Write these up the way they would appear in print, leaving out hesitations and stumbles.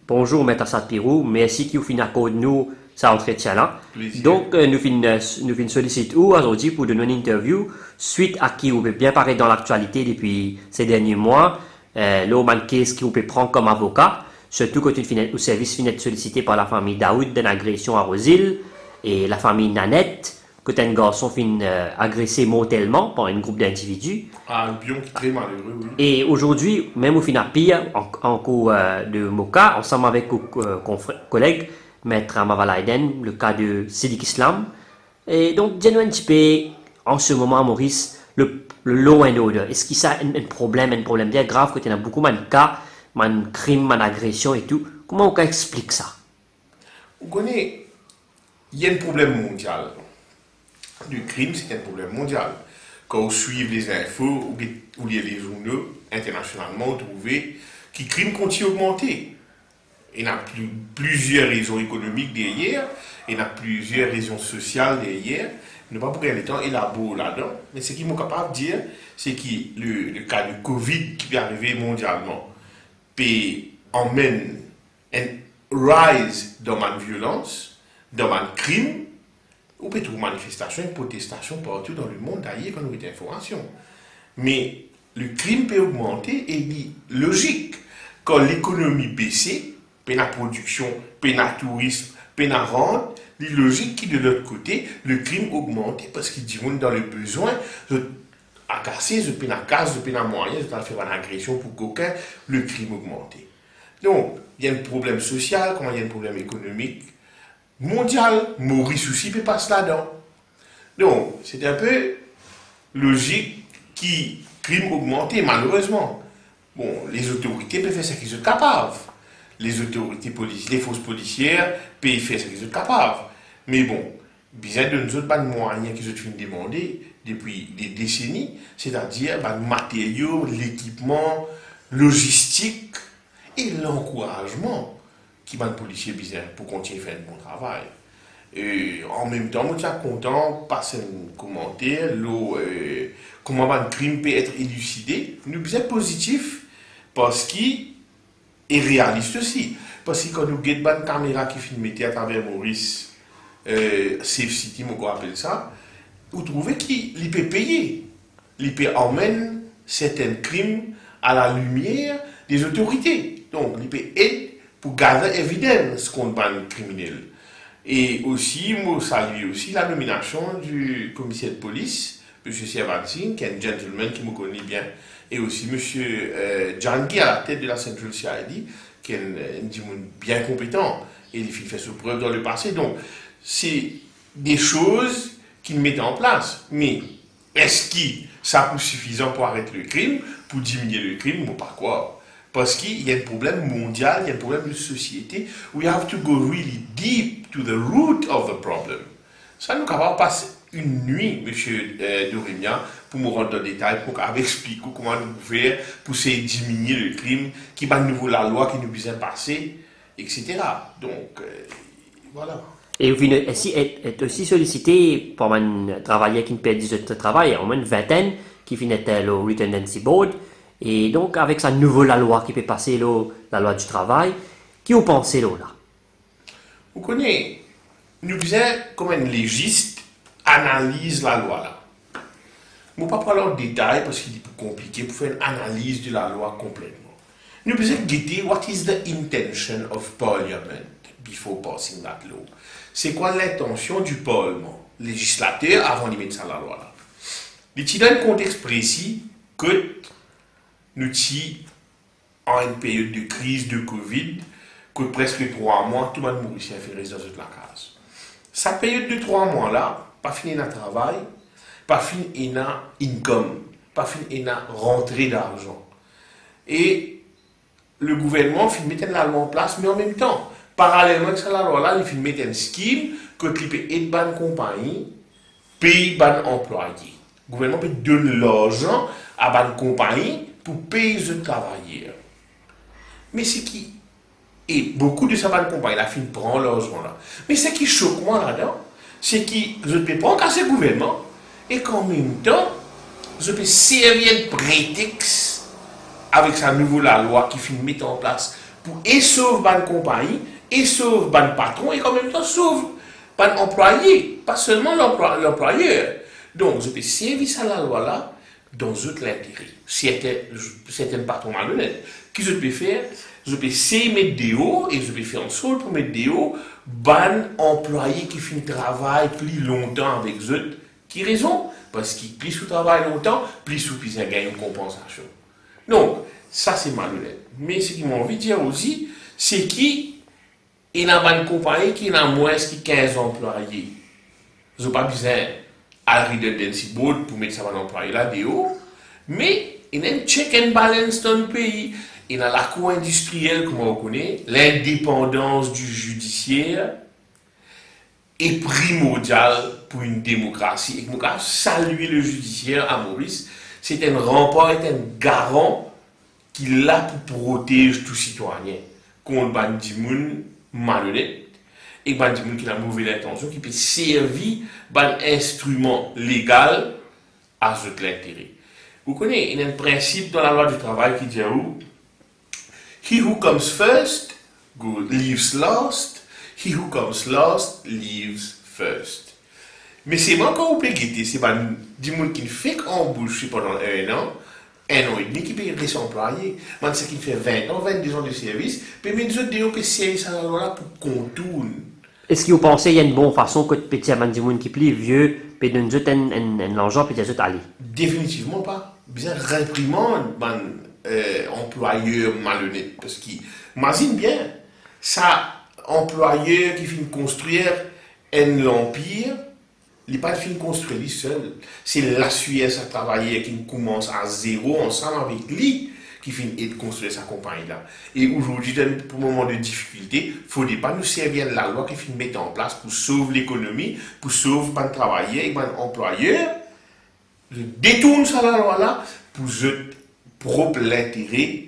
Bonjour, Maître Assad Pirou. Merci que vous finissez avec nous cet entretien-là. Plaisir. Donc, nous finissons solliciter aujourd'hui pour donner une interview suite à qui vous peut bien paraître dans l'actualité depuis ces derniers mois. L'homme case qui vous peut prendre comme avocat, surtout quand au service finit sollicité par la famille Daoud d'une agression à Rosil et la famille Nanette, quand un garçon finit agressé mortellement par un groupe d'individus. Ah, un pion qui est très malheureux, oui. Et aujourd'hui, même au final pire, en cours de Moka, ensemble avec nos collègues, Maître Amavalaiden, le cas de Sidik Islam. Et donc, dis-nous un petit peu, en ce moment, Maurice, le law and order. Est-ce qu'il y a un problème bien grave, que tu as beaucoup de cas, de crimes, d'agressions et tout. Comment on explique ça? Vous connaissez, il y a un problème mondial. Le crime, c'est un problème mondial. Quand vous suivez les infos ou les journaux internationalement, vous trouvez que le crime continue à augmenter. Il y a plusieurs raisons économiques derrière, il y a plusieurs raisons sociales derrière. Ne pas prendre le temps élaborer là-dedans. Mais ce qu'ils sont capables de dire, c'est que le cas du Covid qui est arrivé mondialement emmène un rise dans la violence, dans le crime, ou peut trouver manifestations et protestations partout dans le monde d'ailleurs quand nous avons information. Mais le crime peut augmenter et il est logique. Quand l'économie baisse, la production, le tourisme, la rente, il est logique que de l'autre côté, le crime augmente parce qu'il dit dans le besoin à casser, je peux la casse, je peux la moyen, je peux faire une agression pour qu'aucun, le crime augmente. Donc, il y a un problème social, comme il y a un problème économique mondial. Maurice aussi peut passer là-dedans. Donc, c'est un peu logique qui crime augmenté, malheureusement. Bon, les autorités peuvent faire ce qu'ils sont capables. Les autorités policières, les forces policières peuvent faire ce qu'ils sont capables. Mais bon, bizarre de nous autres, pas de moyens qu'ils ont demandé depuis des décennies, c'est-à-dire le matériaux, l'équipement, logistique et l'encouragement qui va le policier bizarre pour continuer à faire un bon travail. Et en même temps, je suis content de passer un commentaire, comment un crime peut être élucidé. Nous sommes positifs parce qu'il est réaliste aussi. Parce que quand nous avons une caméra qui filme à travers Maurice, Safe City, on appelle ça, vous trouvez qu'il peut payer. Il peut emmener certains crimes à la lumière des autorités. Donc, il peut aider pour garder évidence contre un criminel. Et aussi, moi, salue aussi la nomination du commissaire de police, M. Servantin, qui est un gentleman qui me connaît bien, et aussi M. Djangui à la tête de la Central CID, qui est un bien compétent, et il fait ses preuves dans le passé. Donc, c'est des choses qu'ils mettent en place. Mais est-ce que ça peut suffisant pour arrêter le crime, pour diminuer le crime, ou pas quoi? Parce qu'il y a un problème mondial, il y a un problème de société. We have to go really deep to the root of the problem. Ça nous capable passer une nuit, M. Dorimia, pour me rendre dans le détail, pour expliquer comment nous pouvons faire pour essayer de diminuer le crime, qui va nouveau la loi qui nous vient passer, etc. Donc, voilà. Et vous êtes aussi sollicité par un travailleur qui ne peut pas de travail, au moins une vingtaine, qui finit le Redundancy Board. Et donc, avec sa nouvelle loi qui peut passer, la loi du travail, qui vous pensez là? Vous connaissez, nous faisons comme un légiste analyse la loi là. Je ne vais pas parler en détail parce qu'il est plus compliqué pour faire une analyse de la loi complètement. Nous faisons guetter what is the intention of Parliament before passing that law. C'est quoi l'intention du Parlement, législateur, avant de mettre ça dans la loi là? Il y a un contexte précis que nous sommes en une période de crise de Covid, que presque 3 mois, tout le monde mourit à faire dans la case. Cette période de 3 mois là, pas fini dans le travail, pas fini dans income, pas fini dans rentrée d'argent. Et le gouvernement finit mettre la loi en place, mais en même temps, parallèlement à la loi là, il finit mettre un scheme que il peut aider une compagnie, payer un employé. Le gouvernement peut donner l'argent à une compagnie pour payer les travailleurs. Mais ce qui et beaucoup de ces compagnies la fin prend l'argent là. Mais ce qui choque moi là-dedans, c'est qu'ils ne peuvent pas casser le gouvernement et qu'en même temps, je peux servir de prétexte avec sa nouvelle loi qui finit mettre en place pour et sauver ban compagnie, et sauver ban patron, et en même temps sauver ban employé, pas seulement l'employeur. Donc, je peux servir à la loi là dans d'autres intérêts. Certains patrons malhonnêtes. Qu'est-ce que je peux faire? Je peux essayer de mettre des hauts, et je peux faire en sorte pour mettre des hauts, ban employé qui fait un travail plus longtemps avec eux. Qui raison? Parce qu'il plus sous travail longtemps, plus il gagne une compensation. Donc, ça c'est malhonnête. Mais ce qu'ils m'ont envie de dire aussi, c'est qu'il y a une compagnie qui a moins que 15 employés. Ils n'ont pas besoin à redundancy board pour mettre ça un employé là, des hauts. Mais il y a un check and balance dans le pays. Il y a la cour industrielle, comme on connaît, l'indépendance du judiciaire est primordiale pour une démocratie. Et nous avons salué le judiciaire à Maurice. C'est un rempart, c'est un garant qui est là pour protéger tout citoyen contre des gens malhonnêtes et des gens qui ont mauvaise intention, qui peut servir d'un instrument légal à ce l'intérêt. Vous connaissez, il y a un principe dans la loi du travail qui dit où he who comes first leaves last, he who comes last leaves first. Mais c'est moi quand vous pouvez guetter, c'est pas du monde qui ne fait qu'embaucher pendant un an et demi, qui peut rester employé. Moi, c'est qui fait 20 ans, 22 ans de service, puis mes autres déos peut servir à la loi là pour contourner. Est-ce que vous pensez qu'il y a une bonne façon que petit à des gens qui plus vieux, puis de nous un l'argent, puis de nous aller? Définitivement pas. Bien réprimande employeur malhonnête. Parce qu'imagine bien, ça, employeur qui finit construire l'empire, il n'est pas fini construire lui seul. C'est la Suisse à travailler qui commence à zéro ensemble avec lui qui finit de construire sa compagnie-là. Et aujourd'hui, pour un moment de difficulté, il ne faudrait pas nous servir de la loi qui finit de mettre en place pour sauver l'économie, pour sauver les travailleurs et les employeurs. Je détourne ça la loi-là pour votre propre intérêt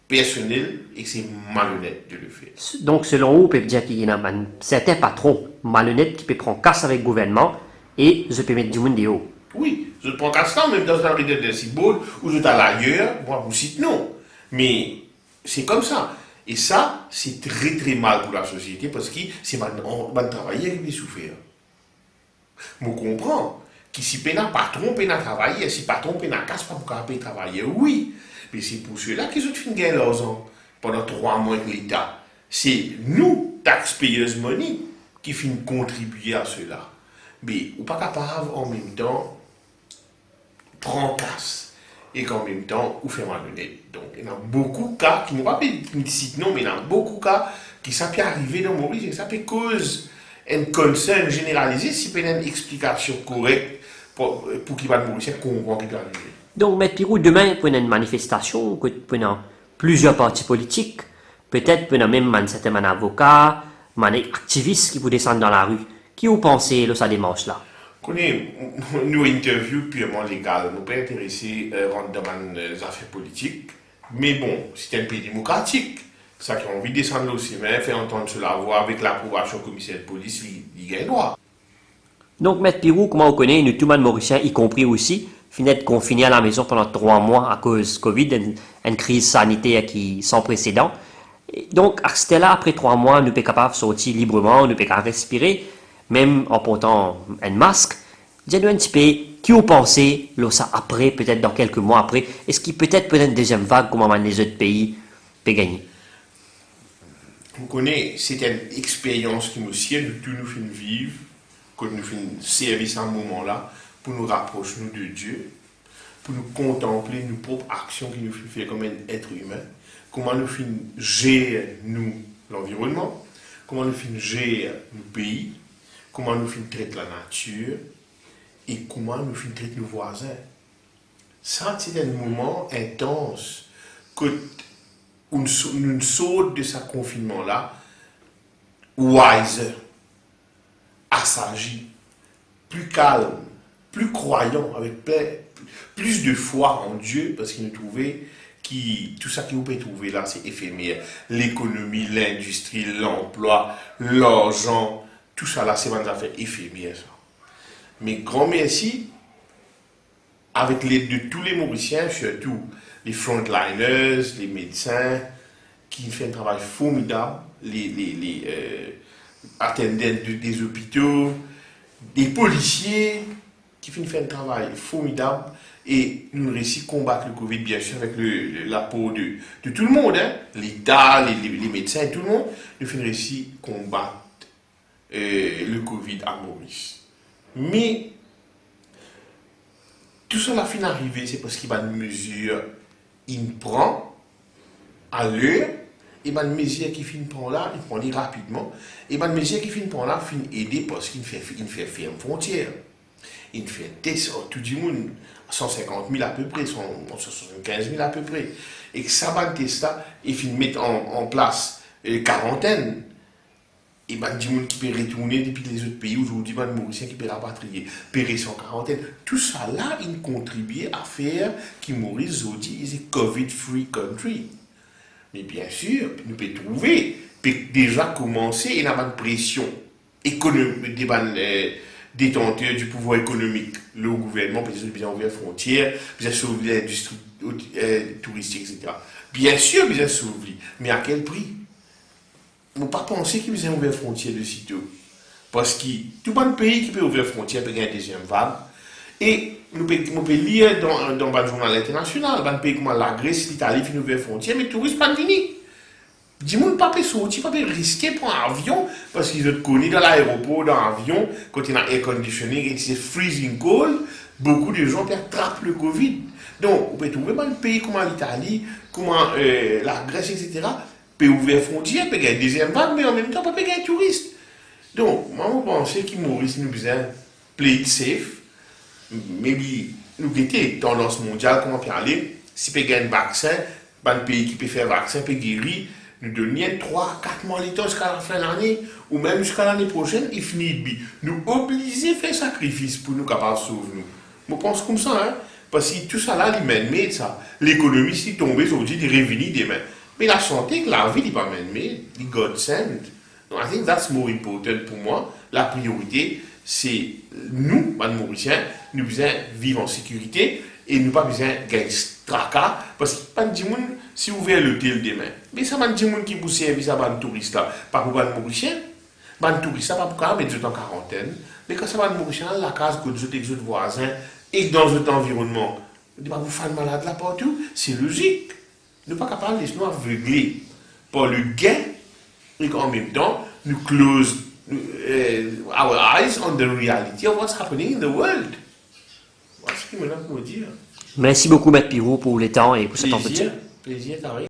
personnel et c'est malhonnête de le faire. Donc, selon vous, on peut dire qu'il y a certains patrons malhonnêtes qui peuvent prendre casse avec le gouvernement et je peux mettre du monde dehors. Oui, je prends casse là, même dans un redundancy board ou je t'allais ailleurs, moi vous cite non. Mais c'est comme ça. Et ça, c'est très très mal pour la société parce que c'est maintenant un travailleur qui peut souffrir. Je comprends. Qui si peine patron peine à travailler, si patron peine à casse pas pour payer travailler, oui. Mais c'est pour ceux-là qui ont fait gagner l'argent pendant 3 mois de l'État. C'est nous, taxpayers money, qui finissent contribuer à cela. Mais on n'est pas capable en même temps prendre casse et qu'en même temps on fait malhonnête. Donc il y a beaucoup de cas qui ne pas citer non, mais il y a beaucoup de cas qui ça peut arriver dans Maurice et ça peut cause un concern généralisé si il y a une explication correcte pour qu'il va Maurice comprendre qu'il peut arriver. Donc, M. Pirou, demain, pour une manifestation, pour plusieurs partis politiques, peut-être pour même certains avocats, des activistes qui vous descendent dans la rue. Qui vous pensez de cette démarche-là? Nous interviews purement légales, nous ne sommes pas intéressés à rentrer dans les affaires politiques. Mais bon, c'est un pays démocratique. Ça qui a envie de descendre aussi, mais faire entendre cela voix avec l'approbation du commissaire de police, il gagne droit. Donc, M. Pirou, comment on connaît, nous, tout le monde mauricien, y compris aussi, finit d'être confiné à la maison pendant 3 mois à cause de Covid, une crise sanitaire qui sans précédent. Et donc, à ce là après 3 mois, nous sommes capables de sortir librement, nous sommes capables de respirer, même en portant un masque. Dis-nous un petit peu, qui vous pensez, là, ça après, peut-être dans quelques mois après, est-ce qu'il peut-être une deuxième vague, comme les autres pays, peut gagner? Vous connaissez, c'est une expérience qui nous sied, nous tous nous fait vivre, que nous fait service à un moment-là, pour nous rapprocher nous de Dieu, pour nous contempler nos propres actions qui nous font faire comme un être humain, comment nous fait gérer nous l'environnement, comment nous fait gérer nos pays, comment nous fait traiter la nature et comment nous fait traiter nos voisins. Ça, c'est un moment intense que nous saute de ce confinement-là, wiser, assagi, plus calme, plus croyant, avec plus de foi en Dieu, parce qu'il nous trouvait tout ça que vous pouvez trouver là, c'est éphémère. L'économie, l'industrie, l'emploi, l'argent, tout ça là, c'est des affaires éphémères. Ça. Mais grand merci, avec l'aide de tous les Mauriciens, surtout les frontliners, les médecins, qui fait un travail formidable, les attendants des hôpitaux, des policiers, qui fait un travail formidable. Et nous réussissons à combattre le Covid, bien sûr, avec l'apport de tout le monde, hein, l'État, les médecins, tout le monde. Nous avons réussi à combattre le Covid à Maurice. Mais tout cela fin arrivé, c'est parce qu'il y a une mesure il prend à l'heure, et une mesure qui fin prend là, il prend rapidement, et une mesure qui fin prend là, fin aider parce qu'il fait ferme frontière. Il fait test tout le monde, 150 000 à peu près, 175 000 à peu près. Et que ça va tester là, et fin mettre en place quarantaine. Et ben, du monde qui peut retourner depuis les autres pays, aujourd'hui, ben, Mauricien qui peut rapatrier, périr sans quarantaine. Tout ça là, il contribue à faire que Maurice aujourd'hui est un COVID-free country. Mais bien sûr, nous pouvons trouver, peut déjà commencer, il y a une pression économique, des détenteurs du pouvoir économique. Le gouvernement peut bien ouvrir les frontières, bien sauver l'industrie touristique, etc. Bien sûr, bien sauver, mais à quel prix? Il ne faut pas penser qu'ils ont ouvert les frontières de sitôt. Parce que tout bon pays qui peut ouvrir les frontières peut gagner une deuxième vague. Et nous pouvons lire dans le journal international, dans un pays comme la Grèce, l'Italie, qui ouvre les frontières, mais les touristes ne sont pas venus. Dis-moi, pas peut sortir, pas peut risquer pour un avion, parce qu'ils ont connu dans l'aéroport, dans l'avion, quand il y a air conditioning et c'est freezing cold, beaucoup de gens attrapent le Covid. Donc, on peut trouver un pays comme l'Italie, comme la Grèce, etc., peut ouvrir les frontières, peut gagner une deuxième vague, mais en même temps, pas peut gagner touristes. Donc, moi, je pense que Maurice nous besoin play it safe. Maybe nous avons tendance mondiale, comment parler, si peut gagner un vaccin, un pays qui peut faire un vaccin, peut guérir, nous donnons 3 4 mois l'état jusqu'à la fin de l'année, ou même jusqu'à l'année prochaine, et finit. Nous obligés à faire sacrifice pour nous capables de sauver nous. Je pense comme ça, hein? Parce que tout ça là, mais ça. L'économie, si tombée aujourd'hui, des revenus demain. Mais la santé, la vie, il n'est pas même, il God sent. Donc, I think that's more important pour moi. La priorité, c'est nous, les Mauriciens, nous besoin vivre en sécurité et nous pas besoin de gagner tracas. Parce que pas de monde, si vous ouvrez l'hôtel demain, mais ça va de monde qui vous service à les touristes là, pas pour les Mauriciens. Les touristes, pas pour mettre en quarantaine. Mais quand ça va de Mauriciens, la case que les autres voisins et dans notre environnement, vous faites malade là partout, c'est logique. Nous ne sommes pas capables de nous aveugler par le gain et qu'en même temps, nous close our eyes on the reality of what's happening in the world. Voilà ce qu'il me l'a pour dire. Merci beaucoup, Maître Pirou, pour les temps et pour cet entretien. Plaisir, Tariq.